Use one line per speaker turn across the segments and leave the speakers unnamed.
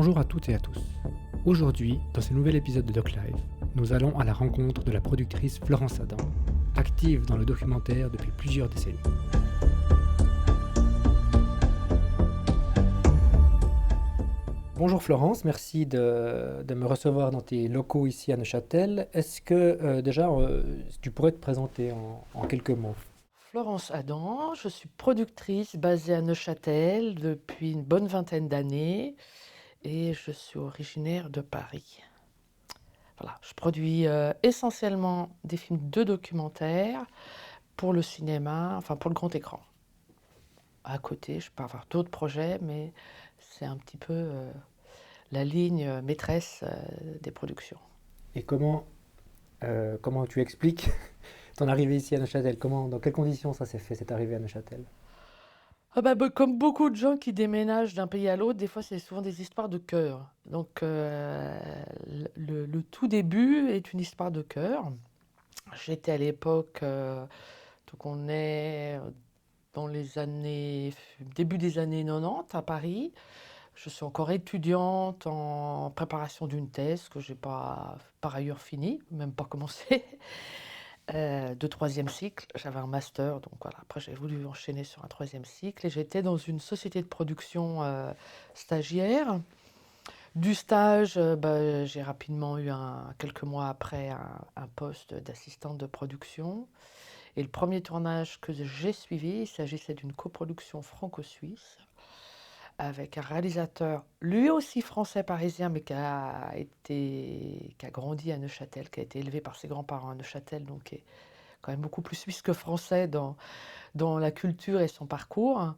Bonjour à toutes et à tous. Aujourd'hui, dans ce nouvel épisode de DocLive, nous allons à la rencontre de la productrice Florence Adam, active dans le documentaire depuis plusieurs décennies. Bonjour Florence, merci de me recevoir dans tes locaux ici à Neuchâtel. Est-ce que tu pourrais te présenter en quelques mots?
Florence Adam, je suis productrice basée à Neuchâtel depuis une bonne vingtaine d'années et je suis originaire de Paris. Voilà, je produis essentiellement des films de documentaire pour le cinéma, enfin pour le grand écran. À côté, je peux avoir d'autres projets, mais c'est un petit peu la ligne maîtresse des productions.
Et comment tu expliques ton arrivée ici à Neuchâtel? Dans quelles conditions ça s'est fait, cette arrivée à Neuchâtel?
Comme beaucoup de gens qui déménagent d'un pays à l'autre, des fois c'est souvent des histoires de cœur. Donc le tout début est une histoire de cœur. J'étais à l'époque, donc on est dans les années, début des années 90 à Paris. Je suis encore étudiante en préparation d'une thèse que j'ai pas par ailleurs finie, même pas commencé. De troisième cycle. J'avais un master, donc voilà. Après, j'ai voulu enchaîner sur un troisième cycle et j'étais dans une société de production stagiaire. Du stage, j'ai rapidement eu quelques mois après un poste d'assistante de production. Et le premier tournage que j'ai suivi, il s'agissait d'une coproduction franco-suisse avec un réalisateur, lui aussi français parisien, mais qui a grandi à Neuchâtel, qui a été élevé par ses grands-parents à Neuchâtel, donc qui est quand même beaucoup plus suisse que français dans la culture et son parcours.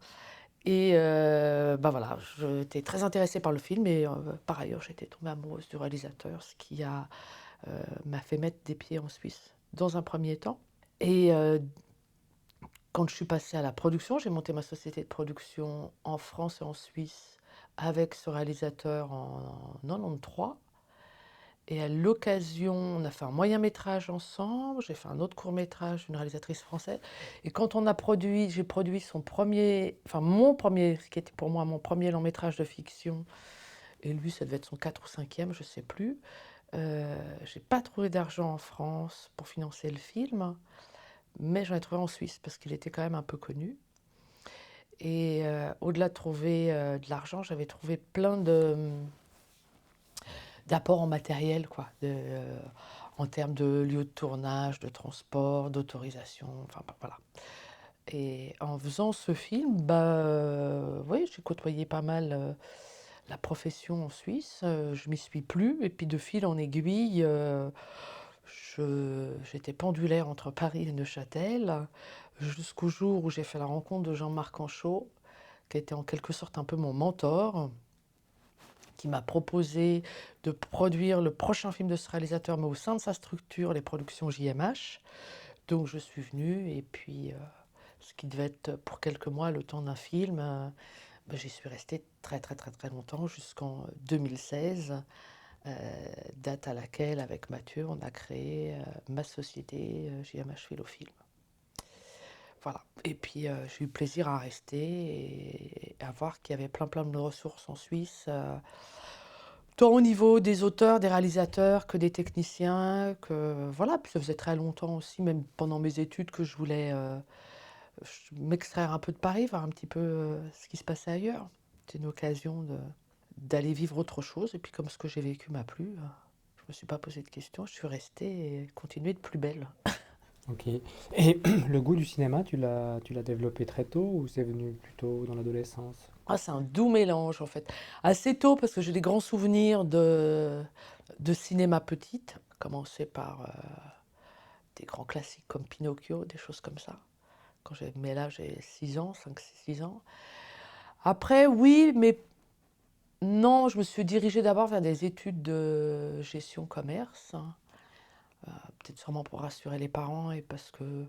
Et voilà, j'étais très intéressée par le film et par ailleurs, j'étais tombée amoureuse du réalisateur, ce qui m'a fait mettre des pieds en Suisse dans un premier temps. Et quand je suis passée à la production, j'ai monté ma société de production en France et en Suisse avec ce réalisateur en 93. Et à l'occasion, on a fait un moyen métrage ensemble, j'ai fait un autre court métrage d'une réalisatrice française. Et quand j'ai produit mon premier, ce qui était pour moi mon premier long métrage de fiction, et lui, ça devait être son 4 ou 5e, je ne sais plus. J'ai pas trouvé d'argent en France pour financer le film, mais j'en ai trouvé en Suisse parce qu'il était quand même un peu connu. Et au-delà de trouver de l'argent, j'avais trouvé plein d'apports en matériel, quoi, en termes de lieu de tournage, de transport, d'autorisation, enfin voilà. Et en faisant ce film, oui, j'ai côtoyé pas mal la profession en Suisse. Je m'y suis plu, et puis de fil en aiguille, j'étais pendulaire entre Paris et Neuchâtel, jusqu'au jour où j'ai fait la rencontre de Jean-Marc Anchaud, qui a été en quelque sorte un peu mon mentor, qui m'a proposé de produire le prochain film de ce réalisateur, mais au sein de sa structure, les productions JMH. Donc je suis venue, et puis ce qui devait être pour quelques mois le temps d'un film, j'y suis restée très très très très longtemps, jusqu'en 2016, date à laquelle, avec Mathieu, on a créé ma société JMH Philofilm. Voilà. Et puis j'ai eu plaisir à rester et à voir qu'il y avait plein plein de ressources en Suisse, tant au niveau des auteurs, des réalisateurs que des techniciens, que voilà. Puis ça faisait très longtemps aussi, même pendant mes études, que je voulais m'extraire un peu de Paris, voir un petit peu ce qui se passait ailleurs. C'était une occasion d'aller vivre autre chose. Et puis comme ce que j'ai vécu m'a plu, je me suis pas posé de questions, je suis restée et continué de plus belle.
Ok. Et le goût du cinéma, tu l'as développé très tôt ou c'est venu plutôt dans l'adolescence?
Ah, c'est un doux mélange en fait. Assez tôt parce que j'ai des grands souvenirs de cinéma petite, commencer par des grands classiques comme Pinocchio, des choses comme ça. Mais là j'ai 6 ans, 5, 6 ans. Après oui, mais non, je me suis dirigée d'abord vers des études de gestion commerce, hein. Peut-être sûrement pour rassurer les parents et parce que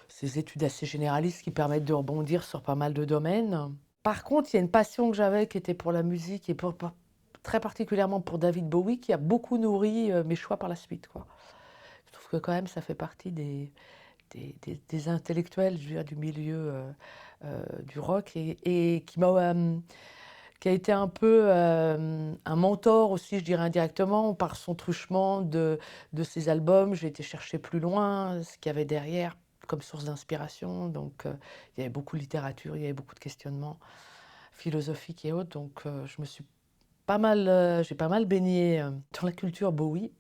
ces études assez généralistes qui permettent de rebondir sur pas mal de domaines. Par contre, il y a une passion que j'avais qui était pour la musique et très particulièrement pour David Bowie, qui a beaucoup nourri mes choix par la suite, quoi. Je trouve que quand même ça fait partie des intellectuels, je veux dire, du milieu du rock, et qui a été un peu un mentor aussi, je dirais indirectement, par son truchement de ses albums. J'ai été chercher plus loin ce qu'il y avait derrière comme source d'inspiration. Donc, il y avait beaucoup de littérature, il y avait beaucoup de questionnements philosophiques et autres. Donc, je me suis j'ai pas mal baigné dans la culture Bowie.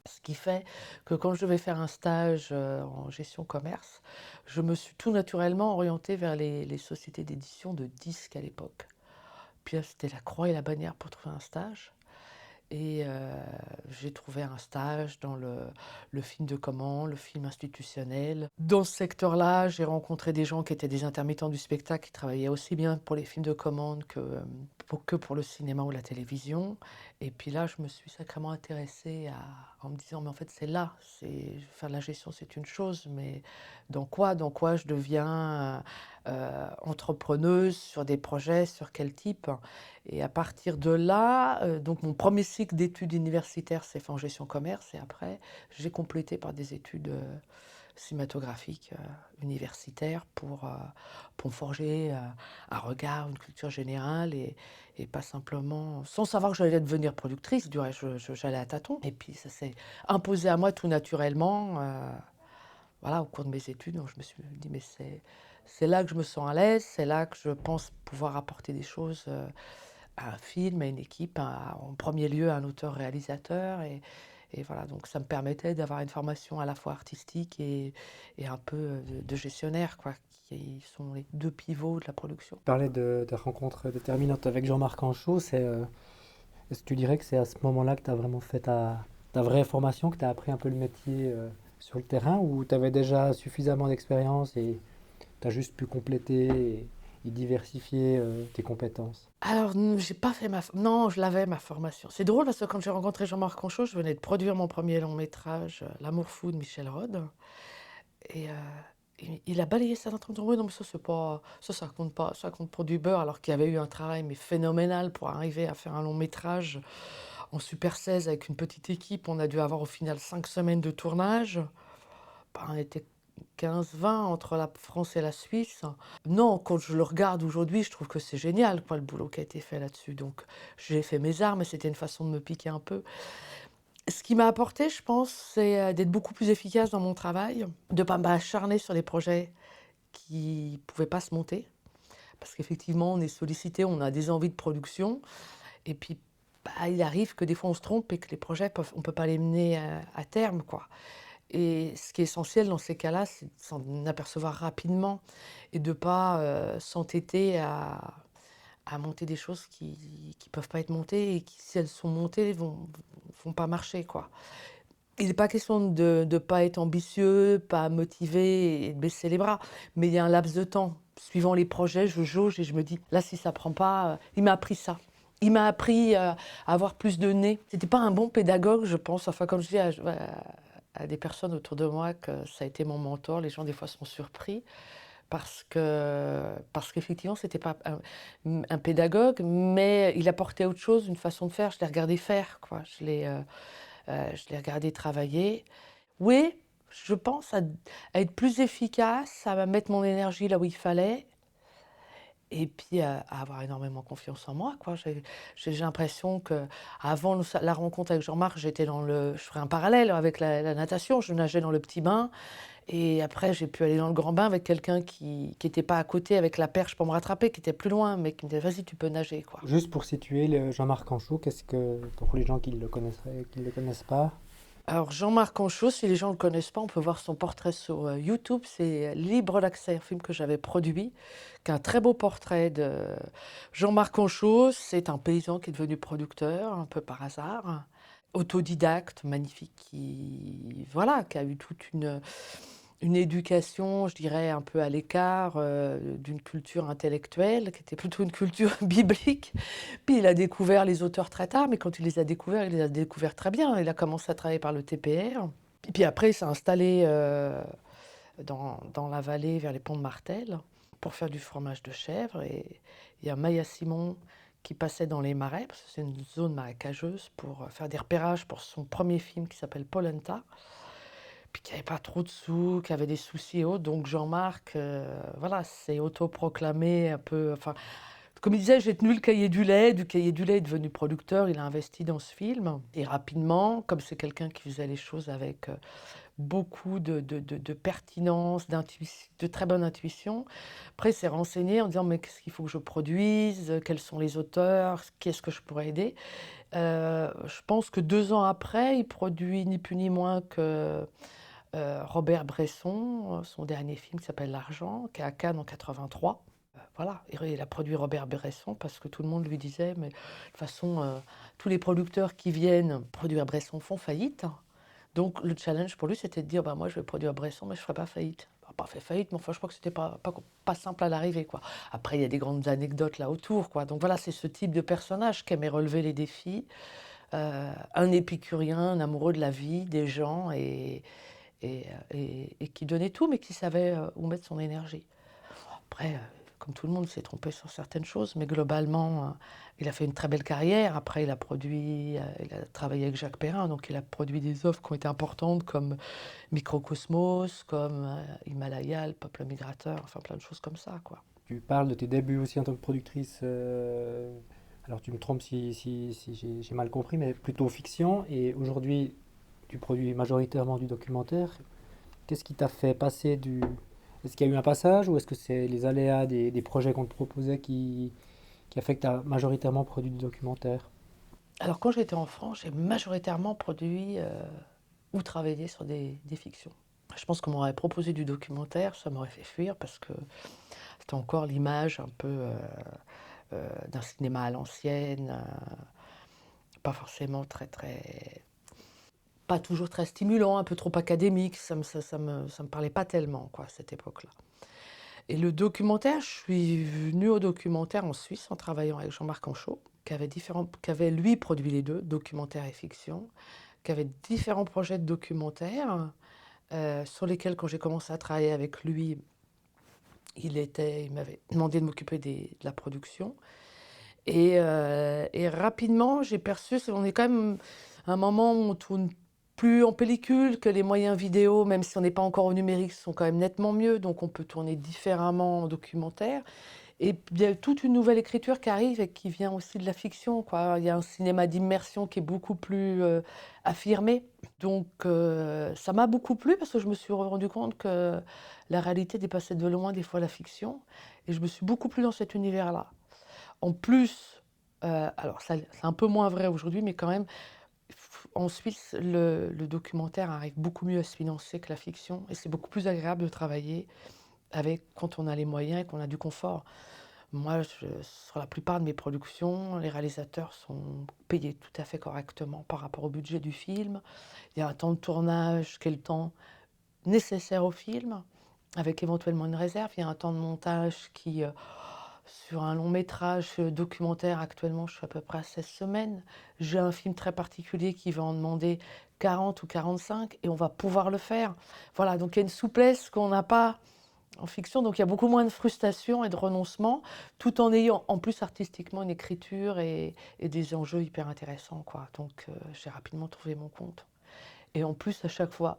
Ce qui fait que quand je devais faire un stage en gestion commerce, je me suis tout naturellement orientée vers les sociétés d'édition de disques à l'époque. Puis là, c'était la croix et la bannière pour trouver un stage. Et j'ai trouvé un stage dans le film de commande, le film institutionnel. Dans ce secteur-là, j'ai rencontré des gens qui étaient des intermittents du spectacle, qui travaillaient aussi bien pour les films de commande que pour le cinéma ou la télévision. Et puis là, je me suis sacrément intéressée en me disant, mais en fait, faire de la gestion, c'est une chose, mais dans quoi je deviens entrepreneuse sur des projets, sur quel type? Et à partir de là, donc mon premier cycle d'études universitaires s'est fait en gestion commerce et après, j'ai complété par des études cinématographiques universitaires pour me forger un regard, une culture générale et pas simplement, sans savoir que j'allais devenir productrice, du reste, j'allais à tâtons. Et puis ça s'est imposé à moi tout naturellement, voilà, au cours de mes études. Donc je me suis dit, mais c'est là que je me sens à l'aise, c'est là que je pense pouvoir apporter des choses à un film, à une équipe, en premier lieu à un auteur-réalisateur. Et voilà, donc ça me permettait d'avoir une formation à la fois artistique et un peu de gestionnaire, quoi, qui sont les deux pivots de la production.
Tu parlais de ta rencontre déterminante avec Jean-Marc Anchaud. Est-ce que tu dirais que c'est à ce moment-là que tu as vraiment fait ta vraie formation, que tu as appris un peu le métier sur le terrain, ou tu avais déjà suffisamment d'expérience et tu as juste pu compléter et diversifier tes compétences?
Alors, j'ai pas fait non, je l'avais ma formation. C'est drôle parce que quand j'ai rencontré Jean-Marc Anchaud, je venais de produire mon premier long métrage, L'amour fou de Michel Rode. Et il a balayé ça d'un trait de oui, non, mais ça compte pas, ça compte pour du beurre, alors qu'il y avait eu un travail mais phénoménal pour arriver à faire un long métrage en Super 16 avec une petite équipe. On a dû avoir au final 5 semaines de tournage. Ben, on était 15-20 entre la France et la Suisse. Non, quand je le regarde aujourd'hui, je trouve que c'est génial, quoi, le boulot qui a été fait là-dessus. Donc, j'ai fait mes armes, et c'était une façon de me piquer un peu. Ce qui m'a apporté, je pense, c'est d'être beaucoup plus efficace dans mon travail, de ne pas m'acharner sur des projets qui ne pouvaient pas se monter. Parce qu'effectivement, on est sollicité, on a des envies de production. Et puis, bah, il arrive que des fois, on se trompe et que les projets, on ne peut pas les mener à terme, quoi. Et ce qui est essentiel dans ces cas-là, c'est de s'en apercevoir rapidement et de ne pas s'entêter à monter des choses qui ne peuvent pas être montées et qui, si elles sont montées, vont pas marcher, quoi. Il n'est pas question de ne pas être ambitieux, pas motivé et de baisser les bras, mais il y a un laps de temps. Suivant les projets, je jauge et je me dis, là, si ça prend pas, il m'a appris ça. Il m'a appris à avoir plus de nez. C'était pas un bon pédagogue, je pense. Enfin, comme je dis à des personnes autour de moi que ça a été mon mentor, les gens des fois sont surpris parce qu'effectivement, c'était pas un pédagogue, mais il apportait autre chose, une façon de faire. Je l'ai regardé faire, quoi. Je l'ai regardé travailler. Oui, je pense à être plus efficace, à mettre mon énergie là où il fallait, et puis à avoir énormément confiance en moi, quoi. J'ai l'impression que avant la rencontre avec Jean-Marc, je ferai un parallèle avec la natation, je nageais dans le petit bain, et après j'ai pu aller dans le grand bain avec quelqu'un qui n'était pas à côté avec la perche pour me rattraper, qui était plus loin, mais qui me disait vas-y, tu peux nager, quoi.
Juste pour situer Jean-Marc Anchaud, pour les gens qui le connaisseraient, qui ne le connaissent pas?
Alors Jean-Marc Anchaud, si les gens ne le connaissent pas, on peut voir son portrait sur YouTube. C'est Libre d'accès, un film que j'avais produit, qui est un très beau portrait de Jean-Marc Anchaud. C'est un paysan qui est devenu producteur, un peu par hasard, autodidacte, magnifique, voilà, qui a eu toute une éducation, je dirais, un peu à l'écart d'une culture intellectuelle, qui était plutôt une culture biblique. Puis il a découvert les auteurs très tard, mais quand il les a découverts très bien. Il a commencé à travailler par le TPR. Et puis après, il s'est installé dans la vallée, vers les ponts de Martel, pour faire du fromage de chèvre. Et il y a Maya Simon qui passait dans les marais, parce que c'est une zone marécageuse, pour faire des repérages pour son premier film qui s'appelle Polenta. Puis qu'il n'y avait pas trop de sous, qu'il y avait des soucis et autres. Donc Jean-Marc, voilà, s'est autoproclamé un peu, enfin, Comme il disait, j'ai tenu le cahier du lait. Du cahier du lait est devenu producteur. Il a investi dans ce film. Et rapidement, comme c'est quelqu'un qui faisait les choses avec beaucoup de pertinence, de très bonne intuition, après, il s'est renseigné en disant, mais qu'est-ce qu'il faut que je produise? Quels sont les auteurs? Qui est-ce que je pourrais aider? Je pense que 2 ans après, il produit ni plus ni moins que Robert Bresson, son dernier film qui s'appelle L'Argent, qui est à Cannes en 83. Voilà, il a produit Robert Bresson parce que tout le monde lui disait, mais de toute façon, tous les producteurs qui viennent produire Bresson font faillite. Donc le challenge pour lui, c'était de dire, bah, moi je vais produire Bresson, mais je ne ferai pas faillite. Il n'a pas fait faillite, mais enfin, je crois que c'était pas simple à l'arrivée, quoi. Après, il y a des grandes anecdotes là autour, quoi. Donc voilà, c'est ce type de personnage qui aimait relever les défis. Un épicurien, un amoureux de la vie, des gens, et qui donnait tout, mais qui savait où mettre son énergie. Après, comme tout le monde, il s'est trompé sur certaines choses, mais globalement, il a fait une très belle carrière. Après, il a travaillé avec Jacques Perrin, donc il a produit des œuvres qui ont été importantes comme Microcosmos, comme Himalaya, Le Peuple migrateur, enfin plein de choses comme ça, quoi.
Tu parles de tes débuts aussi en tant que productrice. Alors tu me trompes si j'ai mal compris, mais plutôt fiction. Et aujourd'hui, tu produis majoritairement du documentaire. Qu'est-ce qui t'a fait passer du... Est-ce qu'il y a eu un passage ou est-ce que c'est les aléas des projets qu'on te proposait qui a fait que tu as majoritairement produit du documentaire?
Alors quand j'étais en France, j'ai majoritairement produit ou travaillé sur des fictions. Je pense qu'on m'aurait proposé du documentaire, ça m'aurait fait fuir parce que c'était encore l'image un peu d'un cinéma à l'ancienne, pas forcément pas toujours très stimulant, un peu trop académique, ça me parlait pas tellement, quoi, à cette époque-là. Et le documentaire, je suis venue au documentaire en Suisse en travaillant avec Jean-Marc Anchaud, qui avait lui produit les deux, documentaire et fiction, qui avait différents projets de documentaires, sur lesquels, quand j'ai commencé à travailler avec lui, il m'avait demandé de m'occuper de la production. Et rapidement, j'ai perçu, on est quand même à un moment où on tourne plus en pellicule, que les moyens vidéo, même si on n'est pas encore au numérique, sont quand même nettement mieux, donc on peut tourner différemment en documentaire. Et il y a toute une nouvelle écriture qui arrive et qui vient aussi de la fiction, quoi. Il y a un cinéma d'immersion qui est beaucoup plus affirmé. Donc ça m'a beaucoup plu parce que je me suis rendu compte que la réalité dépassait de loin des fois la fiction. Et je me suis beaucoup plu dans cet univers-là. En plus, alors c'est un peu moins vrai aujourd'hui, mais quand même, en Suisse, le documentaire arrive beaucoup mieux à se financer que la fiction. Et c'est beaucoup plus agréable de travailler quand on a les moyens et qu'on a du confort. Moi, sur la plupart de mes productions, les réalisateurs sont payés tout à fait correctement par rapport au budget du film. Il y a un temps de tournage qui est le temps nécessaire au film, avec éventuellement une réserve. Il y a un temps de montage qui, sur un long métrage documentaire, actuellement, je suis à peu près à 16 semaines. J'ai un film très particulier qui va en demander 40 ou 45 et on va pouvoir le faire. Voilà, donc il y a une souplesse qu'on n'a pas en fiction, donc il y a beaucoup moins de frustration et de renoncement, tout en ayant en plus artistiquement une écriture et des enjeux hyper intéressants, quoi. Donc j'ai rapidement trouvé mon compte. Et en plus, à chaque fois,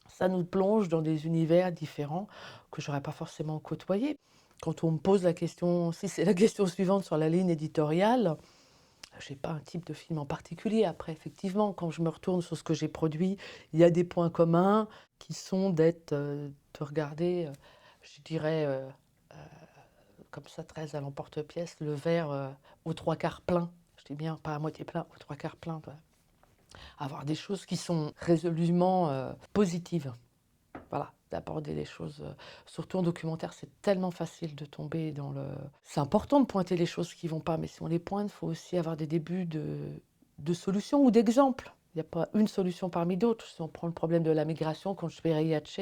ça nous plonge dans des univers différents que j'aurais pas forcément côtoyés. Quand on me pose la question, si c'est la question suivante sur la ligne éditoriale, j'ai pas un type de film en particulier. Après, effectivement, quand je me retourne sur ce que j'ai produit, il y a des points communs qui sont de regarder, je dirais, comme ça, très à l'emporte-pièce, le verre aux trois quarts plein. Je dis bien, pas à moitié plein, aux trois quarts plein. Avoir des choses qui sont résolument positives. Voilà, d'aborder les choses. Surtout en documentaire, c'est tellement facile de tomber dans le... C'est important de pointer les choses qui ne vont pas, mais si on les pointe, il faut aussi avoir des débuts de solutions ou d'exemples. Il n'y a pas une solution parmi d'autres. Si on prend le problème de la migration, quand je fais Riace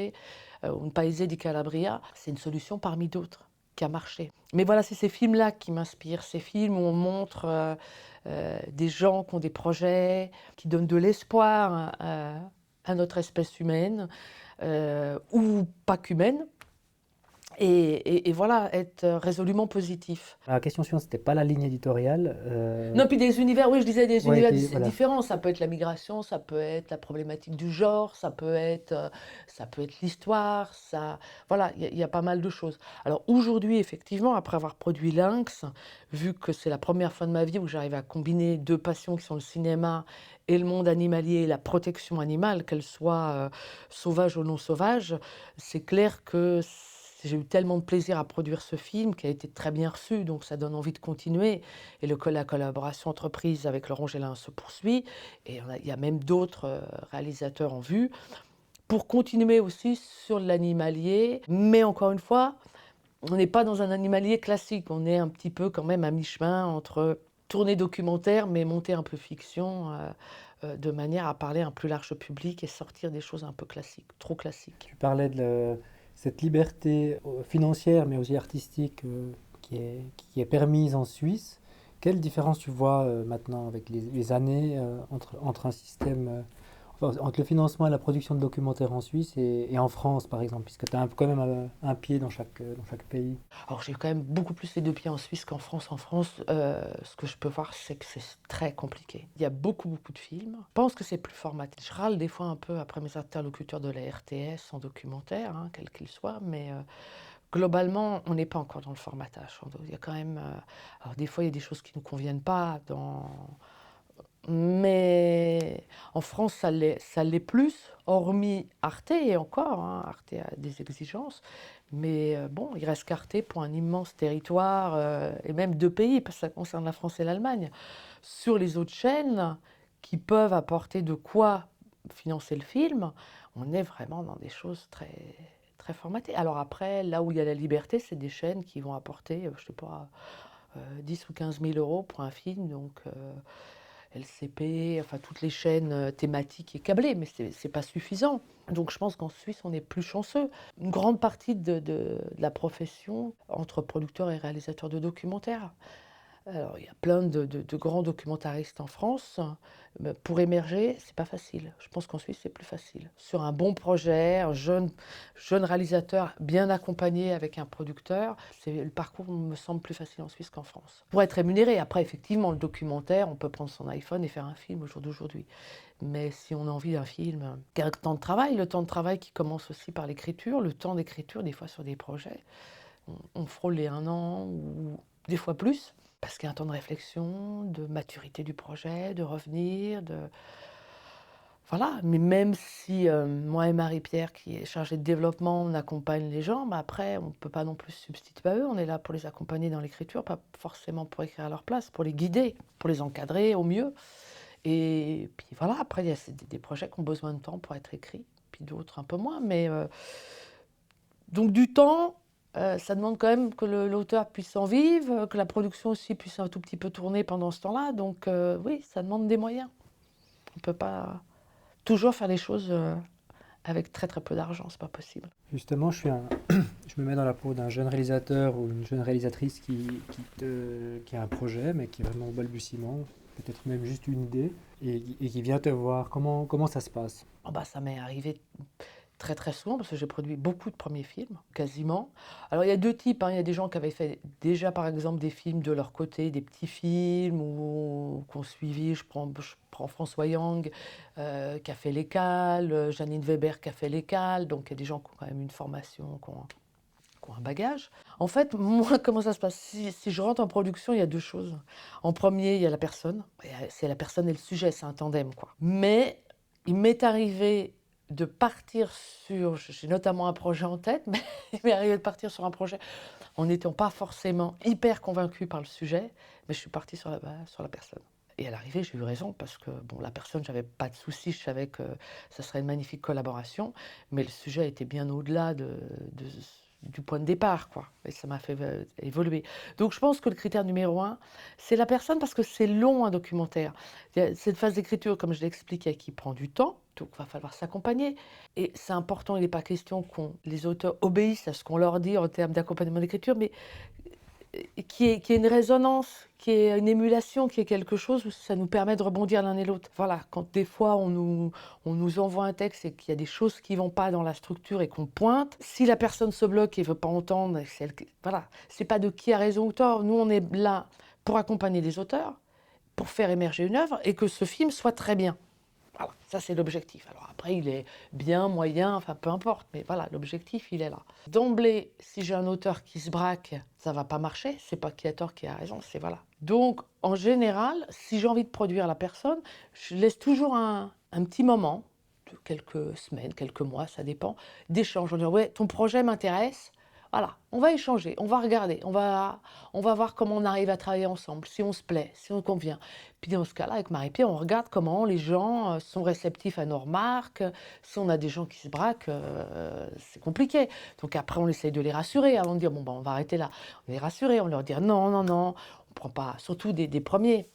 ou Un Paese di Calabria, c'est une solution parmi d'autres qui a marché. Mais voilà, c'est ces films-là qui m'inspirent. Ces films où on montre des gens qui ont des projets, qui donnent de l'espoir à notre espèce humaine, ou pas qu'humaine, et voilà, être résolument positif.
La question suivante, c'était pas la ligne éditoriale.
Non, puis des univers, oui, je disais des
Ouais,
univers
voilà.
différents. Ça peut être la migration, ça peut être la problématique du genre, ça peut être l'histoire, voilà, il y a pas mal de choses. Alors aujourd'hui, effectivement, après avoir produit Lynx, vu que c'est la première fois de ma vie où j'arrive à combiner deux passions qui sont le cinéma et le monde animalier et la protection animale, qu'elle soit sauvage ou non sauvage, c'est clair que j'ai eu tellement de plaisir à produire ce film qui a été très bien reçu, donc ça donne envie de continuer. Et la collaboration entreprise avec Laurent Gélin se poursuit. Et il y a même d'autres réalisateurs en vue pour continuer aussi sur l'animalier. Mais encore une fois, on n'est pas dans un animalier classique. On est un petit peu quand même à mi-chemin entre tourner documentaire, mais monter un peu fiction, de manière à parler à un plus large public et sortir des choses un peu classiques, trop classiques.
Tu parlais cette liberté financière, mais aussi artistique qui est permise en Suisse. Quelle différence tu vois maintenant avec les années entre un système, enfin, entre le financement et la production de documentaires en Suisse et en France, par exemple, puisque tu as quand même un pied dans chaque pays.
Alors j'ai quand même beaucoup plus les deux pieds en Suisse qu'en France. En France, ce que je peux voir, c'est que c'est très compliqué. Il y a beaucoup, beaucoup de films. Je pense que c'est plus formaté. Je râle des fois un peu après mes interlocuteurs de la RTS en documentaire, hein, quel qu'il soit, mais globalement, on n'est pas encore dans le formatage. Il y a quand même... alors des fois, il y a des choses qui ne nous conviennent pas mais en France, ça l'est plus, hormis Arte, et encore, hein, Arte a des exigences. Mais bon, il reste qu'Arte pour un immense territoire, et même deux pays, parce que ça concerne la France et l'Allemagne. Sur les autres chaînes, qui peuvent apporter de quoi financer le film, on est vraiment dans des choses très, très formatées. Alors après, là où il y a la liberté, c'est des chaînes qui vont apporter, je sais pas, 10 ou 15 000 euros pour un film, donc LCP, enfin toutes les chaînes thématiques et câblées, mais c'est pas suffisant. Donc je pense qu'en Suisse, on est plus chanceux. Une grande partie de la profession entre producteurs et réalisateurs de documentaires. Alors, il y a plein de grands documentaristes en France. Mais pour émerger, c'est pas facile. Je pense qu'en Suisse, c'est plus facile. Sur un bon projet, un jeune réalisateur bien accompagné avec un producteur, le parcours me semble plus facile en Suisse qu'en France. Pour être rémunéré, après, effectivement, le documentaire, on peut prendre son iPhone et faire un film au jour d'aujourd'hui. Mais si on a envie d'un film qui a un temps de travail, le temps de travail qui commence aussi par l'écriture, le temps d'écriture, des fois sur des projets, on frôle les 1 an ou des fois plus. Parce qu'il y a un temps de réflexion, de maturité du projet, de revenir, voilà. Mais même si moi et Marie-Pierre, qui est chargée de développement, on accompagne les gens, mais après, on ne peut pas non plus se substituer à eux. On est là pour les accompagner dans l'écriture, pas forcément pour écrire à leur place, pour les guider, pour les encadrer au mieux. Et puis voilà, après, il y a des projets qui ont besoin de temps pour être écrits, puis d'autres un peu moins. Mais donc du temps, ça demande quand même que l'auteur puisse en vivre, que la production aussi puisse un tout petit peu tourner pendant ce temps-là. Donc oui, ça demande des moyens. On ne peut pas toujours faire les choses avec très très peu d'argent, c'est pas possible.
Justement, je me mets dans la peau d'un jeune réalisateur ou une jeune réalisatrice qui a un projet, mais qui est vraiment au balbutiement, peut-être même juste une idée, et qui vient te voir. Comment ça se passe?
Oh bah, ça m'est arrivé très très souvent parce que j'ai produit beaucoup de premiers films, quasiment. Alors il y a deux types, hein. Il y a des gens qui avaient fait déjà par exemple des films de leur côté, des petits films ou qu'on suivi. Je prends François Yang qui a fait Les Cales, Janine Weber qui a fait Les Cales. Donc il y a des gens qui ont quand même une formation, qui ont un bagage. En fait, moi, comment ça se passe? Si je rentre en production, il y a deux choses. En premier, il y a la personne. C'est la personne et le sujet, c'est un tandem, quoi. Mais il m'est arrivé de partir sur, j'ai notamment un projet en tête, mais il m'est arrivé de partir sur un projet en n'étant pas forcément hyper convaincu par le sujet, mais je suis partie sur la personne. Et à l'arrivée, j'ai eu raison parce que bon, la personne, j'avais pas de soucis, je savais que ça serait une magnifique collaboration, mais le sujet était bien au-delà du point de départ, quoi. Et ça m'a fait évoluer. Donc je pense que le critère numéro un, c'est la personne parce que c'est long un documentaire. Il y a cette phase d'écriture, comme je l'ai expliqué, qui prend du temps, donc il va falloir s'accompagner. Et c'est important, il n'est pas question que les auteurs obéissent à ce qu'on leur dit en termes d'accompagnement d'écriture, mais qu'il y ait une résonance, qu'il y ait une émulation, qu'il y ait quelque chose où ça nous permet de rebondir l'un et l'autre. Voilà, quand des fois on nous envoie un texte et qu'il y a des choses qui vont pas dans la structure et qu'on pointe, si la personne se bloque et veut pas entendre, voilà, c'est pas de qui a raison ou tort. Nous, on est là pour accompagner des auteurs, pour faire émerger une œuvre et que ce film soit très bien. Voilà, ça c'est l'objectif. Alors après, il est bien, moyen, enfin peu importe, mais voilà, l'objectif, il est là. D'emblée, si j'ai un auteur qui se braque, ça va pas marcher, c'est pas qui a tort, qui a raison, c'est voilà. Donc, en général, si j'ai envie de produire la personne, je laisse toujours un petit moment, de quelques semaines, quelques mois, ça dépend, d'échange. On dit, ouais, ton projet m'intéresse, voilà, on va échanger, on va regarder, on va voir comment on arrive à travailler ensemble, si on se plaît, si on convient. Puis dans ce cas-là, avec Marie-Pierre, on regarde comment les gens sont réceptifs à nos remarques. Si on a des gens qui se braquent, c'est compliqué. Donc après, on essaye de les rassurer avant de dire, bon, ben, on va arrêter là. On les rassurer, on leur dit, non, non, non, on prend pas, surtout des premiers.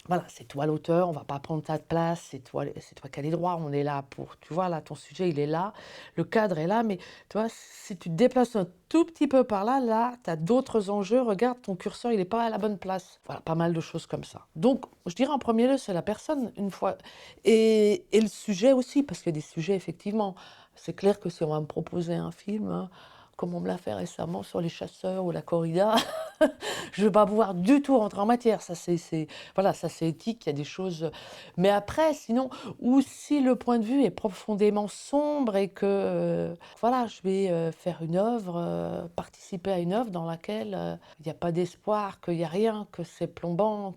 Voilà, c'est toi l'auteur, on va pas prendre ta place, c'est toi qui as les droits, on est là pour, tu vois, là, ton sujet, il est là, le cadre est là, mais tu vois, si tu te déplaces un tout petit peu par là, là, tu as d'autres enjeux, regarde, ton curseur, il n'est pas à la bonne place. Voilà, pas mal de choses comme ça. Donc, je dirais en premier lieu, c'est la personne, une fois, et le sujet aussi, parce qu'il y a des sujets, effectivement, c'est clair que si on va me proposer un film, hein, comme on me l'a fait récemment sur les chasseurs ou la corrida, je ne vais pas pouvoir du tout rentrer en matière. Ça, voilà, ça c'est éthique, il y a des choses. Mais après, sinon, ou si le point de vue est profondément sombre et que voilà, je vais faire une œuvre, participer à une œuvre dans laquelle il n'y a pas d'espoir, qu'il n'y a rien, que c'est plombant,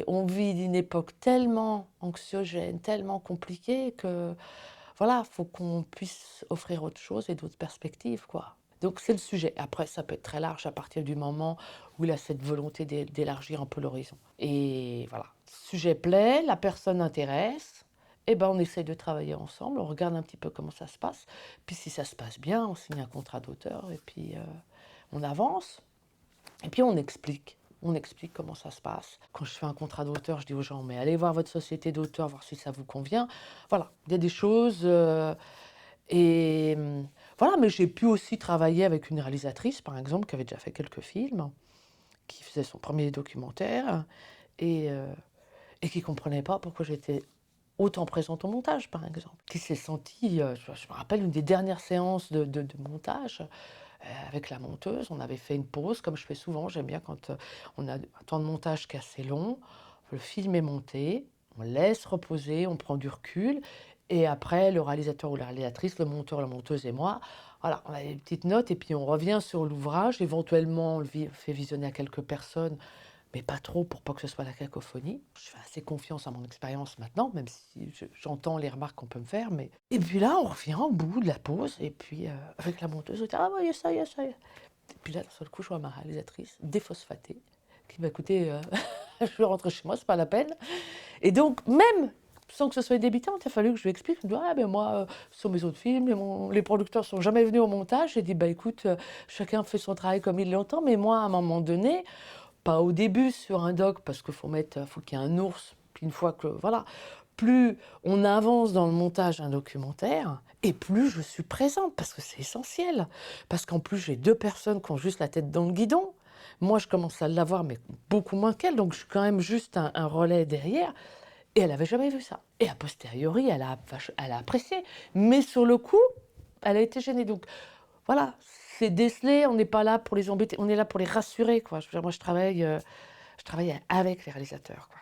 on vit d'une époque tellement anxiogène, tellement compliquée que voilà, faut qu'on puisse offrir autre chose et d'autres perspectives, quoi. Donc c'est le sujet. Après, ça peut être très large à partir du moment où il a cette volonté d'élargir un peu l'horizon. Et voilà, le sujet plaît, la personne intéresse, et ben on essaye de travailler ensemble, on regarde un petit peu comment ça se passe. Puis si ça se passe bien, on signe un contrat d'auteur et puis on avance. Et puis on explique. On explique comment ça se passe. Quand je fais un contrat d'auteur, je dis aux gens, mais allez voir votre société d'auteur, voir si ça vous convient. Voilà, il y a des choses. Et voilà, mais j'ai pu aussi travailler avec une réalisatrice, par exemple, qui avait déjà fait quelques films, qui faisait son premier documentaire et, euh, et qui ne comprenait pas pourquoi j'étais autant présente au montage, par exemple. Qui s'est sentie, je me rappelle, une des dernières séances de montage, avec la monteuse, on avait fait une pause, comme je fais souvent, j'aime bien quand on a un temps de montage qui est assez long, le film est monté, on laisse reposer, on prend du recul, et après, le réalisateur ou la réalisatrice, le monteur, la monteuse et moi, voilà, on a des petites notes, et puis on revient sur l'ouvrage, éventuellement on le fait visionner à quelques personnes, mais pas trop pour pas que ce soit la cacophonie. Je fais assez confiance à mon expérience maintenant, même si j'entends les remarques qu'on peut me faire. Mais... Et puis là, on revient au bout de la pause, et puis avec la monteuse, on dit ah, il y a ça, il y a ça. Et puis là, d'un seul coup, je vois ma réalisatrice déphosphatée, qui m'a écouté, je vais rentrer chez moi, c'est pas la peine. Et donc, même sans que ce soit débutant, il a fallu que je lui explique. Je me dis, ah ben moi, sur mes autres films, les producteurs sont jamais venus au montage. J'ai dit, bah écoute, chacun fait son travail comme il l'entend, mais moi, à un moment donné, pas au début sur un doc, parce faut qu'il y ait un ours. Puis une fois que, voilà, plus on avance dans le montage d'un documentaire, et plus je suis présente, parce que c'est essentiel. Parce qu'en plus, j'ai deux personnes qui ont juste la tête dans le guidon. Moi, je commence à l'avoir, mais beaucoup moins qu'elle, donc je suis quand même juste un relais derrière. Et elle n'avait jamais vu ça. Et a posteriori, elle a apprécié. Mais sur le coup, elle a été gênée. Donc voilà, c'est décelé, on n'est pas là pour les embêter, on est là pour les rassurer, quoi. Je veux dire, moi, je travaille avec les réalisateurs, quoi.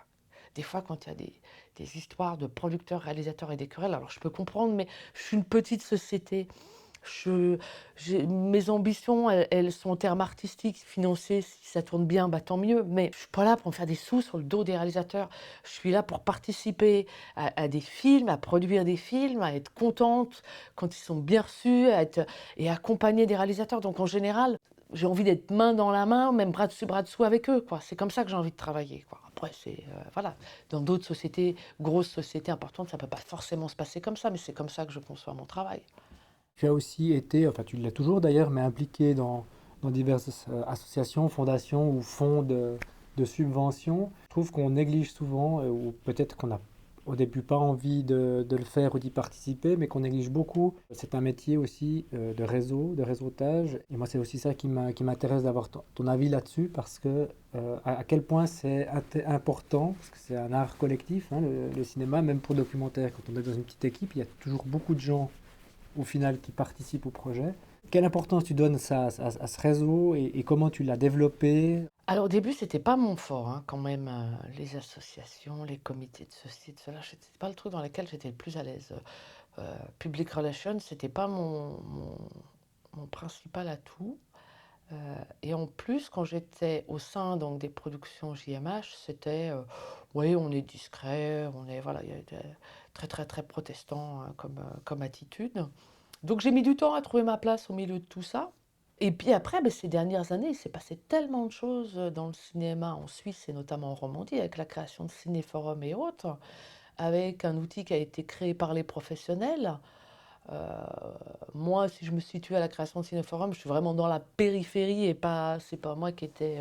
Des fois, quand il y a des histoires de producteurs, réalisateurs et des querelles, alors je peux comprendre, mais je suis une petite société. Mes ambitions, elles sont en termes artistiques, financiers, si ça tourne bien, bah, tant mieux. Mais je ne suis pas là pour me faire des sous sur le dos des réalisateurs. Je suis là pour participer à des films, à produire des films, à être contente quand ils sont bien reçus, et accompagner des réalisateurs. Donc en général, j'ai envie d'être main dans la main, même bras dessous avec eux, quoi. C'est comme ça que j'ai envie de travailler, quoi. Après, voilà. Dans d'autres sociétés, grosses sociétés importantes, ça ne peut pas forcément se passer comme ça, mais c'est comme ça que je conçois mon travail.
Tu as aussi été, enfin tu l'as toujours d'ailleurs, mais impliqué dans diverses associations, fondations ou fonds de subventions. Je trouve qu'on néglige souvent, ou peut-être qu'on a au début pas envie de le faire ou d'y participer, mais qu'on néglige beaucoup. C'est un métier aussi de réseau, de réseautage. Et moi, c'est aussi ça qui m'intéresse d'avoir ton avis là-dessus, parce que à quel point c'est important, parce que c'est un art collectif, hein, le cinéma, même pour le documentaire. Quand on est dans une petite équipe, il y a toujours beaucoup de gens au final qui participent au projet. Quelle importance tu donnes à ce réseau et comment tu l'as développé?
Alors au début, c'était pas mon fort, hein, quand même, les associations, les comités de ceci, de cela, c'était pas le truc dans lequel j'étais le plus à l'aise. Public relations, c'était pas mon principal atout. Heu et en plus, quand j'étais au sein donc des productions JMH, c'était, oui, on est discret, on est voilà, il y a des très, très, très protestant, comme attitude. Donc j'ai mis du temps à trouver ma place au milieu de tout ça. Et puis après, beh, ces dernières années, il s'est passé tellement de choses, dans le cinéma en Suisse et notamment en Romandie, avec la création de cinéforums et autres, avec un outil qui a été créé par les professionnels. Heu, Moi, si je me situe à la création de cinéforums, je suis vraiment dans la périphérie et pas c'est pas moi qui étais,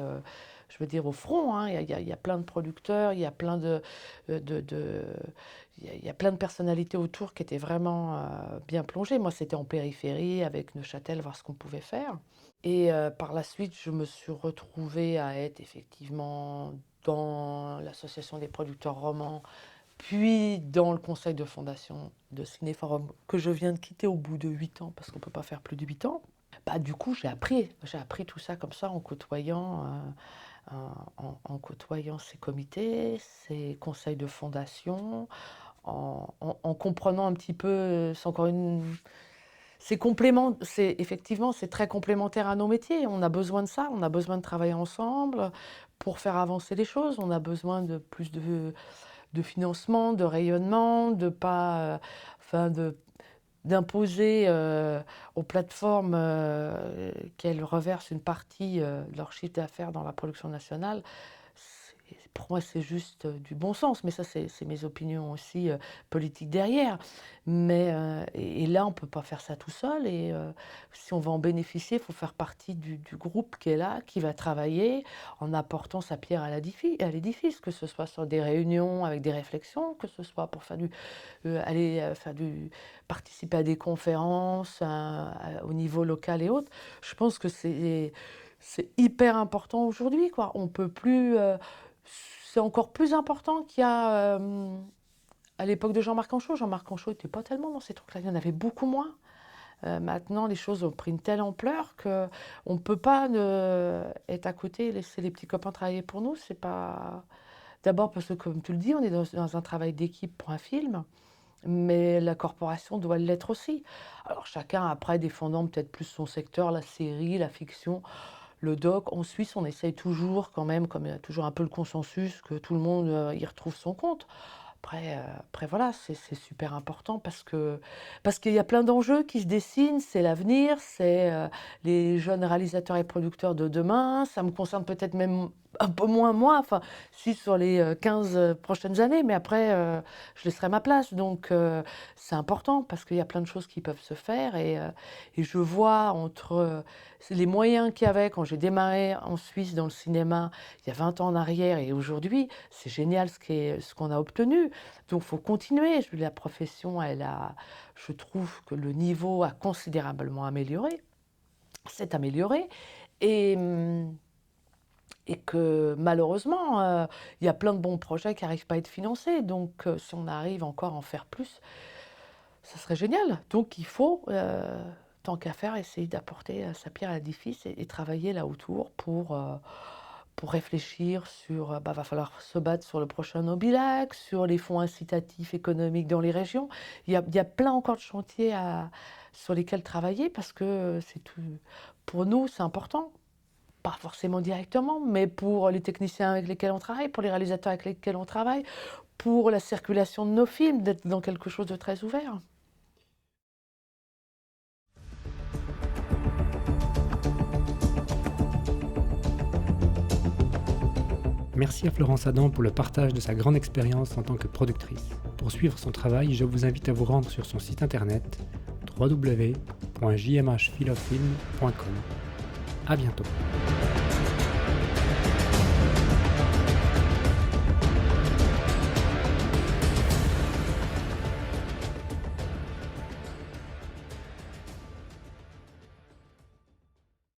je veux dire au front, hein. Il y a plein de producteurs, il y a plein de il y a plein de personnalités autour qui étaient vraiment, bien plongées. Moi, c'était en périphérie avec Neuchâtel, voir ce qu'on pouvait faire. Et par la suite, je me suis retrouvée à être effectivement dans l'association des producteurs romans, puis dans le conseil de fondation de Cinéforum, que je viens de quitter au bout de 8 ans, parce qu'on ne peut pas faire plus de 8 ans. Bah, du coup, j'ai appris tout ça comme ça en côtoyant, en côtoyant ces comités, ces conseils de fondation, en comprenant un petit peu, c'est encore une c'est effectivement, c'est très complémentaire à nos métiers. On a besoin de ça, on a besoin de travailler ensemble pour faire avancer les choses. On a besoin de plus de financement, de rayonnement, de pas, enfin d'imposer, aux plateformes, qu'elles reversent une partie, de leur chiffre d'affaires dans la production nationale. Pour moi, c'est juste, du bon sens, mais ça, c'est mes opinions aussi, politiques derrière. Mais, et là, on peut pas faire ça tout seul et si on va en bénéficier, il faut faire partie du groupe qui est là, qui va travailler en apportant sa pierre à l'édifice, que ce soit sur des réunions avec des réflexions, que ce soit pour faire aller, faire participer à des conférences, au niveau local et autres. Je pense que c'est hyper important aujourd'hui, quoi. On peut plus, c'est encore plus important qu'il y a, à l'époque de Jean-Marc Anchaud. Jean-Marc Anchaud n'était pas tellement dans ces trucs-là, il y en avait beaucoup moins. Maintenant, les choses ont pris une telle ampleur qu'on ne peut pas être à côté et laisser les petits copains travailler pour nous. C'est pas... D'abord parce que, comme tu le dis, on est dans un travail d'équipe pour un film, mais la corporation doit l'être aussi. Alors chacun, après, défendant peut-être plus son secteur, la série, la fiction, le doc. En Suisse, on essaye toujours quand même, comme il y a toujours un peu le consensus, que tout le monde y retrouve son compte. Après voilà, c'est super important parce qu'il y a plein d'enjeux qui se dessinent, c'est l'avenir, c'est les jeunes réalisateurs et producteurs de demain. Ça me concerne peut-être même un peu moins moi, enfin, si sur les 15 prochaines années, mais après, je laisserai ma place. Donc, c'est important parce qu'il y a plein de choses qui peuvent se faire et je vois entre les moyens qu'il y avait quand j'ai démarré en Suisse dans le cinéma il y a 20 ans en arrière et aujourd'hui, c'est génial ce qu'on a obtenu. Donc, il faut continuer. La profession, je trouve que le niveau a considérablement amélioré, s'est amélioré et, et que malheureusement, il y a plein de bons projets qui n'arrivent pas à être financés. Donc, si on arrive encore à en faire plus, ça serait génial. Donc, il faut, tant qu'à faire, essayer d'apporter sa pierre à l'édifice et travailler là autour pour réfléchir sur, va falloir se battre sur le prochain Nobilac, sur les fonds incitatifs économiques dans les régions. Il y a plein encore de chantiers sur lesquels travailler parce que c'est tout, pour nous, c'est important. Pas forcément directement, mais pour les techniciens avec lesquels on travaille, pour les réalisateurs avec lesquels on travaille, pour la circulation de nos films, d'être dans quelque chose de très ouvert.
Merci à Florence Adam pour le partage de sa grande expérience en tant que productrice. Pour suivre son travail, je vous invite à vous rendre sur son site internet www.jmhphilofilm.com. À bientôt.